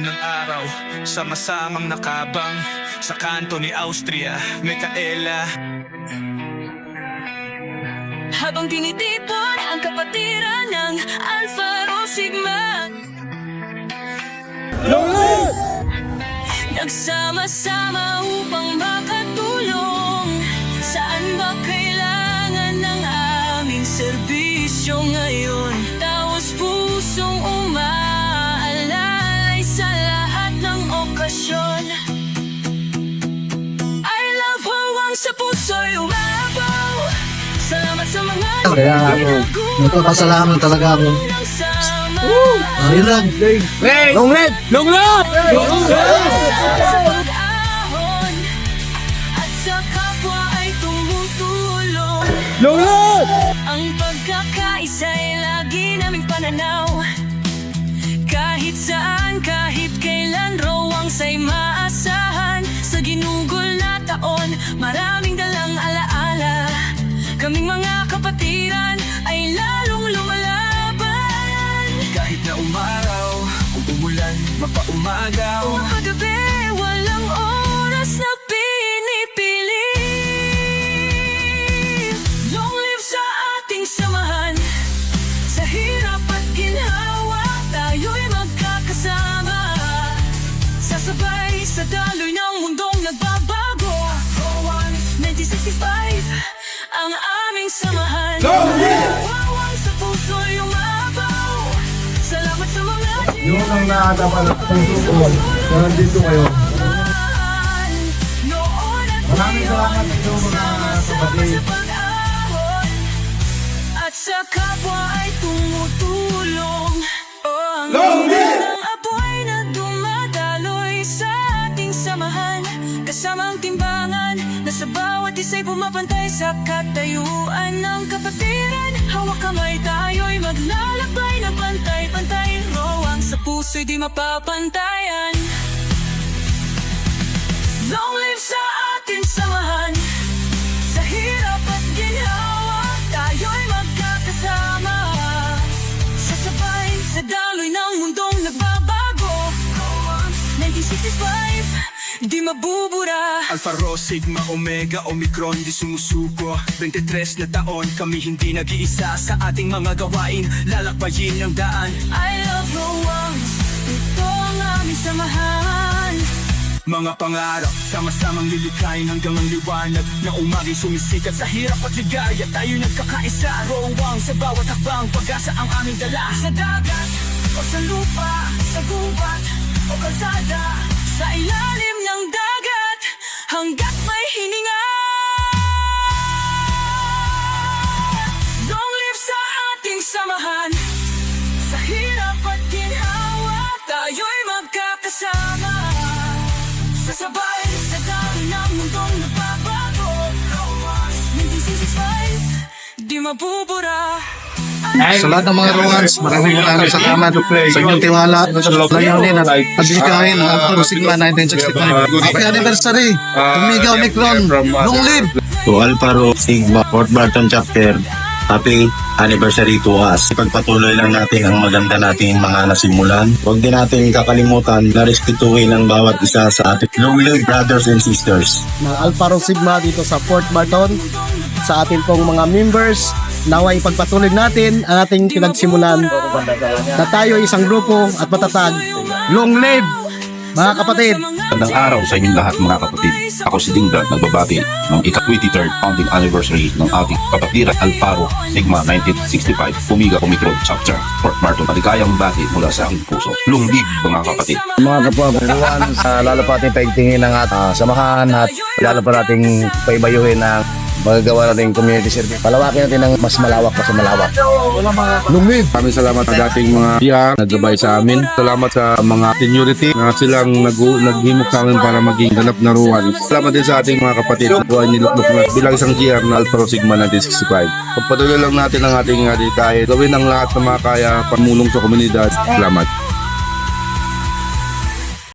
ilalim ng araw, sama-samang nakabang sa kanto ni Austria, Micaela. Habang tinitipon ang kapatiran ng Alpha Rho Sigma, nagsama-sama upang makatulong. Saan ba kailangan ng aming serbisyo ngayon? Taos pusong umaalalay sa lahat ng okasyon. I love Hawang sa puso'y umabaw. Salamat sa mga Kaya nagpapasalamat talaga ako. Ayun lang. Long red! Long red! pag-ahon at sa kapwa ay tumutulong. Long red! Ang pagkakaisa ay lagi naming pananaw. Kahit saan, kahit kailan, Rowang sa'y maasahan. Sa ginugol na taon, maraming dalang alaala. Kaming mga kapatiran ay lalong lumalaban. Kahit na umaraw, kung umulan, mapaumagaw. Mapagabi, walang oras na pinipili. Long live sa ating samahan. Sa hirap at ginhawa, tayo'y magkakasama. Sasabay sa daloy ng mundong nagbabago. Rowan 1965, ang aming samahan. Wawang sa puso'y umabaw. Salamat sa mga Yun ang nakatapan ng puso ko. Na nandito kayo. Maraming salamat sa inyo mga kapatid. At sa kapwa ay tumutulong. Oh, ang ganda ng apoy na dumadaloy sa ating samahan. Kasamang timbangan na sa bawat isa'y pumapantay sa katayuan ng kapatiran. Hawak kamay, tayo'y maglalakbay na pantay-pantay. Rowang sa puso'y di mapapantayan. Long live sa ating samahan. Sa hirap at ginhawa, tayo'y magkakasama. Sasabay sa daloy ng mundong nagbabago. Rowang 1965, di mabubura. Alpha Rho, Sigma, Omega, Omicron, di sumusuko. 23 na taon, kami hindi nag-iisa. Sa ating mga gawain, lalakbayin ang daan. I love Rowang, ito ang aming samahan. Mga pangarap, sama-samang lilikayin hanggang ang liwanag na umaging sumisikat sa hirap at ligaya. Tayo nagkakaisa, Rowang, sa bawat hakbang, pag-asa ang aming dala. Sa dagat, o sa lupa, sa gubat, o kalsada, sa ilalim ng dagat, hanggat may hininga. Long live sa ating samahan. Sa hirap at ginhawa, tayo'y magkakasama. Sasabay sa daloy ng mundong nagbabago. Rowang 1965, di mabubura. Sa lahat ng mga Rowans, maraming salamat sa inyong tiwala sa layunin at pagbibigay ng Alpha Sigma 1965. Happy anniversary! Omega Omicron! Long live! To Alpha Rho Sigma Fort Barton Chapter, happy anniversary to us. Ipagpatuloy lang natin ang maganda nating mga nasimulan. Huwag din natin kakalimutan na respetuhin ang bawat isa sa ating long live brothers and sisters. Ng Alpha Rho Sigma dito sa Fort Barton, sa ating pong mga members. Naway ipagpatuloy natin ang ating pinagsimulan na tayo isang grupo at matatag. Long live, mga kapatid! Magandang araw sa inyong lahat mga kapatid. Ako si Dingdad, nagbabati ng ika-23rd founding anniversary ng ating kapatiran Alpha Rho Sigma 1965 Omega Omicron Chapter Fort Barton. Maligayang bati mula sa aking puso. Long live mga kapatid. Mga kapwa-buwan, lalo pa natin paigtingin ng samahan at lalo pa nating paibayuhin ang magagawa natin community service. Palawakin natin ng mas malawak. Long live! Maraming salamat sa dating mga PR na gabay sa amin. Salamat sa mga seniority na silang naghimok sa amin para maging ganap na ruwan. Salamat din sa ating mga kapatid na buhay niluklok na bilang isang GR na Alpha Rho Sigma 1965. Pagpatuloy lang natin ang ating adikahin. Gawin ang lahat na makakaya pamulong sa komunidad. Salamat.